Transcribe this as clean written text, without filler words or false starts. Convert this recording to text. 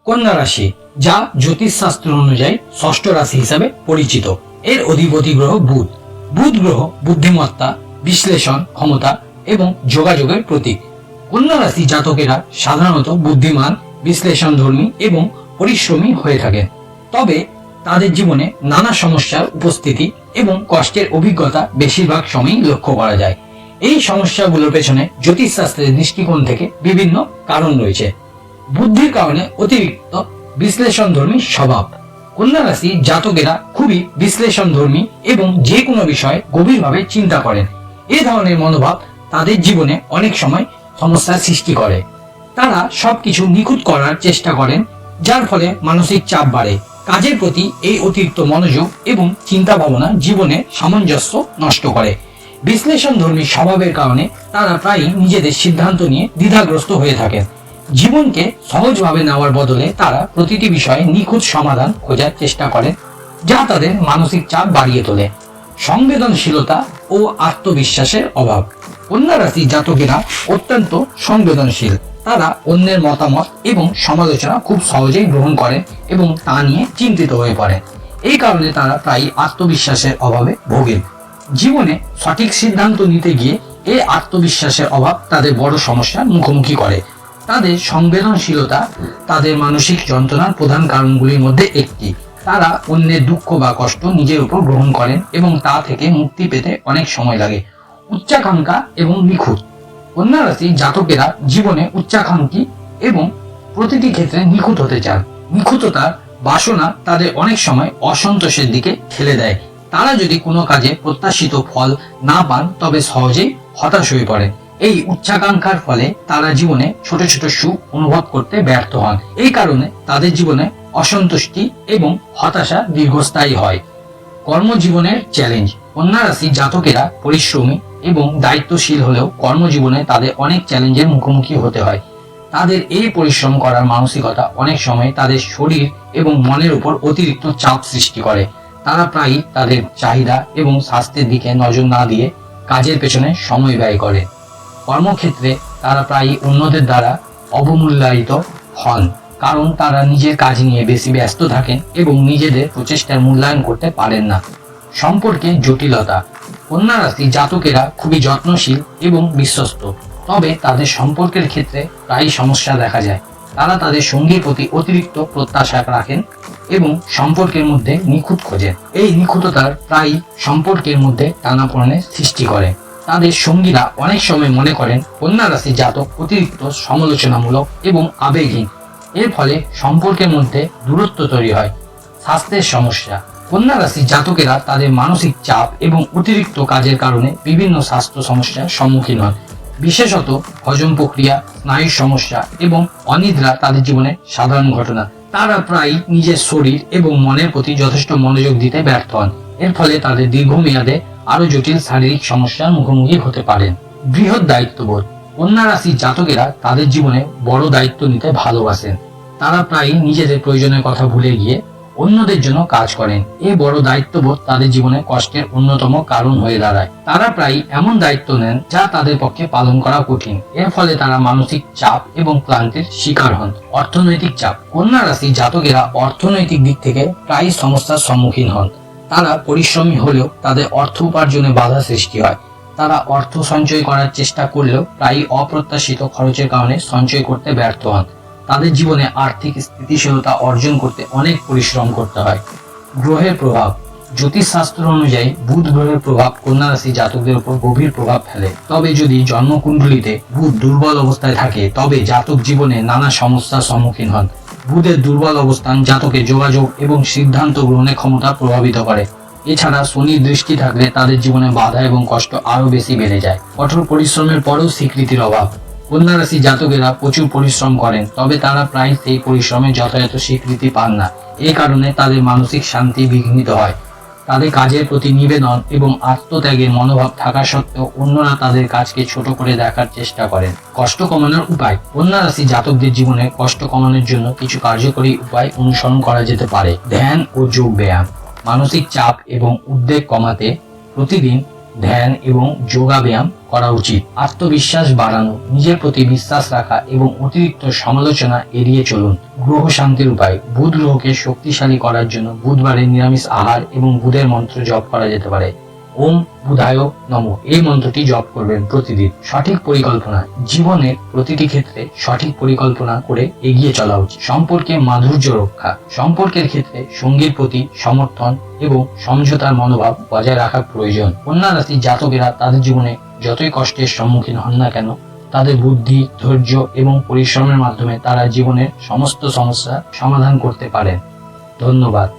কন্যা রাশি, যা জ্যোতিষশাস্ত্র অনুযায়ী ষষ্ঠ রাশি হিসাবে পরিচিত। এর অধিপতি গ্রহ বুধ। বুধ গ্রহ বুদ্ধিমত্তা, বিশ্লেষণ ক্ষমতা এবং যোগাযোগের প্রতীক। কন্যা রাশি জাতকেরা সাধারণত বুদ্ধিমান, বিশ্লেষণধর্মী এবং পরিশ্রমী হয়ে থাকেন। তবে তাদের জীবনে নানা সমস্যার উপস্থিতি এবং কষ্টের অভিজ্ঞতা বেশিরভাগ সময়ই লক্ষ্য করা যায়। এই সমস্যাগুলোর পেছনে জ্যোতিষশাস্ত্রের দৃষ্টিকোণ থেকে বিভিন্ন কারণ রয়েছে। বুদ্ধির কারণে অতিরিক্ত বিশ্লেষণধর্মী স্বভাব। কন্যা রাশি জাতকেরা খুবই বিশ্লেষণধর্মী এবং যে কোনো বিষয়ে গভীরভাবে চিন্তা করেন। এ ধরনের মনোভাব তাদের জীবনে অনেক সময় সমস্যার সৃষ্টি করে। তারা সবকিছু নিখুঁত করার চেষ্টা করেন, যার ফলে মানসিক চাপ বাড়ে। কাজের প্রতি এই অতিরিক্ত মনোযোগ এবং চিন্তা ভাবনা জীবনের সামঞ্জস্য নষ্ট করে। বিশ্লেষণধর্মী স্বভাবের কারণে তারা প্রায়ই নিজেদের সিদ্ধান্ত নিয়ে দ্বিধাগ্রস্ত হয়ে থাকেন। জীবনকে সহজভাবে নেওয়ার বদলে তারা প্রতিটি বিষয়ে নিখুঁত সমাধান খোঁজার চেষ্টা করেন, যা তাদের মানসিক চাপ বাড়িয়ে তোলে। সংবেদনশীলতা ও আত্মবিশ্বাসের অভাব। কন্যা রাশি জাতকেরা অত্যন্ত সংবেদনশীল। তারা অন্যের মতামত এবং সমালোচনা খুব সহজেই গ্রহণ করেন এবং তা নিয়ে চিন্তিত হয়ে পড়েন। এই কারণে তারা প্রায়ই আত্মবিশ্বাসের অভাবে ভোগেন। জীবনে সঠিক সিদ্ধান্ত নিতে গিয়ে এই আত্মবিশ্বাসের অভাব তাদের বড় সমস্যার মুখোমুখি করে। তাদের সংবেদনশীলতা তাদের মানসিক যন্ত্রণার প্রধান কারণগুলির মধ্যে একটি। তারা অন্যের দুঃখ বা কষ্ট নিজের উপর গ্রহণ করেন এবং তা থেকে মুক্তি পেতে অনেক সময় লাগে। উচ্চাকাঙ্ক্ষা এবং নিখুঁত। কন্যা রাশি জাতকেরা জীবনে উচ্চাকাঙ্ক্ষী এবং প্রতিটি ক্ষেত্রে নিখুঁত হতে চান। নিখুঁততার বাসনা তাদের অনেক সময় অসন্তোষের দিকে ঠেলে দেয়। তারা যদি কোনো কাজে প্রত্যাশিত ফল না পান তবে সহজেই হতাশ হয়ে পড়ে। এই উচ্চাকাঙ্ক্ষার ফলে তারা জীবনে ছোট ছোট সুখ অনুভব করতে ব্যর্থ হন। এই কারণে তাদের জীবনে অসন্তুষ্টি এবং হতাশা দীর্ঘস্থায়ী হয়। কর্মজীবনের চ্যালেঞ্জ। কন্যা রাশি জাতকেরা পরিশ্রমী এবং দায়িত্বশীল হলেও কর্মজীবনে তাদের অনেক চ্যালেঞ্জের মুখোমুখি হতে হয়। তাদের এই পরিশ্রম করার মানসিকতা অনেক সময় তাদের শরীর এবং মনের উপর অতিরিক্ত চাপ সৃষ্টি করে। তারা প্রায়ই তাদের চাহিদা এবং স্বাস্থ্যের দিকে নজর না দিয়ে কাজের পেছনে সময় ব্যয় করে। কর্মক্ষেত্রে তারা প্রায়ই অন্যদের দ্বারা অবমূল্যায়িত হন, কারণ তারা নিজের কাজ নিয়ে বেশি ব্যস্ত থাকেন এবং নিজেদের প্রচেষ্টার মূল্যায়ন করতে পারেন না। সম্পর্কে জটিলতা। কন্যা রাশি জাতকেরা খুবই যত্নশীল এবং বিশ্বস্ত, তবে তাদের সম্পর্কের ক্ষেত্রে প্রায়ই সমস্যা দেখা যায়। তারা তাদের সঙ্গীর প্রতি অতিরিক্ত প্রত্যাশা রাখেন এবং সম্পর্কের মধ্যে নিখুঁত খোঁজেন। এই নিখুঁততার প্রায়ই সম্পর্কের মধ্যে টানাপোড়েনের সৃষ্টি করে। তাদের সঙ্গীরা অনেক সময় মনে করেন কন্যা রাশি জাতক অতিরিক্ত সমালোচনামূলক এবং আবেগহীন। এর ফলে সম্পর্কের মধ্যে দূরত্ব তৈরি হয়। স্বাস্থ্যের সমস্যা। কন্যা রাশি জাতকেরা তাদের মানসিক চাপ এবং অতিরিক্ত কাজের কারণে বিভিন্ন স্বাস্থ্য সমস্যার সম্মুখীন হন। বিশেষত হজম প্রক্রিয়া, স্নায়ুর সমস্যা এবং অনিদ্রা তাদের জীবনে সাধারণ ঘটনা। তারা প্রায়ই নিজের শরীর এবং মনের প্রতি যথেষ্ট মনোযোগ দিতে ব্যর্থ হন। এর ফলে তাদের দীর্ঘমেয়াদে আরো জটিল শারীরিক সমস্যার মুখোমুখি হতে পারেন। বৃহৎ দায়িত্ববোধ। কন্যা রাশি জাতকেরা তাদের জীবনে বড় দায়িত্ব নিতে ভালোবাসেন। তারা প্রায়ই নিজেদের প্রয়োজনের কথা ভুলে গিয়ে অন্যদের জন্য কাজ করেন। এই বড় দায়িত্ববোধ তাদের জীবনে কষ্টের অন্যতম কারণ হয়ে দাঁড়ায়। তারা প্রায়ই এমন দায়িত্ব নেন যা তাদের পক্ষে পালন করা কঠিন। এর ফলে তারা মানসিক চাপ এবং ক্লান্তির শিকার হন। অর্থনৈতিক চাপ। কন্যা রাশি জাতকেরা অর্থনৈতিক দিক থেকে প্রায়ই সমস্যার সম্মুখীন হন। তারা পরিশ্রমী হলেও তাদের অর্থ উপার্জনে বাধা সৃষ্টি হয়। তারা অর্থ সঞ্চয় করার চেষ্টা করলেও প্রায়ই অপ্রত্যাশিত খরচের কারণে সঞ্চয় করতে ব্যর্থ হন। তাদের জীবনে আর্থিক স্থিতিশীলতা অর্জন করতে অনেক পরিশ্রম করতে হয়। গ্রহের প্রভাব। জ্যোতিষশাস্ত্র অনুযায়ী বুধ গ্রহের প্রভাব কন্যা রাশি জাতকদের উপর গভীর প্রভাব ফেলে। তবে যদি জন্মকুণ্ডলিতে বুধ দুর্বল অবস্থায় থাকে তবে জাতক জীবনে নানা সমস্যার সম্মুখীন হন। বুধের দুর্বল অবস্থান জাতকের যোগাযোগ এবং সিদ্ধান্ত গ্রহণের ক্ষমতা প্রভাবিত করে। এছাড়া শনির দৃষ্টি থাকলে তাদের জীবনে বাধা এবং কষ্ট আরো বেশি বেড়ে যায়। কঠোর পরিশ্রমের পরেও স্বীকৃতির অভাব। কন্যা রাশি জাতকেরা প্রচুর পরিশ্রম করেন, তবে তারা প্রায় সেই পরিশ্রমে যথাযথ স্বীকৃতি পান না। এই কারণে তাদের মানসিক শান্তি বিঘ্নিত হয়। তাদের কাজের প্রতি নিবেদন এবং আত্মত্যাগের মনোভাব থাকা সত্ত্বেও অন্যরা তাদের কাজকে ছোট করে দেখার চেষ্টা করেন। কষ্ট কমানোর উপায়। কন্যা রাশি জাতকদের জীবনে কষ্ট কমানোর জন্য কিছু কার্যকরী উপায় অনুসরণ করা যেতে পারে। ধ্যান ও যোগ ব্যায়াম। মানসিক চাপ এবং উদ্বেগ কমাতে প্রতিদিন ধ্যান এবং যোগা ব্যায়াম করা উচিত। আত্মবিশ্বাস বাড়ানো, নিজের প্রতি বিশ্বাস রাখা এবং অতিরিক্ত সমালোচনা এড়িয়ে চলুন। গ্রহ শান্তির উপায়। বুধ গ্রহকে শক্তিশালী করার জন্য বুধবারে নিরামিষ আহার এবং বুধের মন্ত্র জপ করা যেতে পারে। ওম বুধায় নমঃ এই মন্ত্রটি জপ করবেন প্রতিদিন। সঠিক পরিকল্পনা। জীবনের প্রতিটি ক্ষেত্রে সঠিক পরিকল্পনা করে এগিয়ে চলা উচিত। সম্পর্কে মাধুর্য রক্ষা। সম্পর্কের ক্ষেত্রে সঙ্গীর প্রতি সমর্থন এবং সমঝোতার মনোভাব বজায় রাখা প্রয়োজন। কন্যা রাশির জাতকেরা তাদের জীবনে যতই কষ্টের সম্মুখীন হন না কেন, তাদের বুদ্ধি, ধৈর্য এবং পরিশ্রমের মাধ্যমে তারা জীবনের সমস্ত সমস্যা সমাধান করতে পারেন। ধন্যবাদ।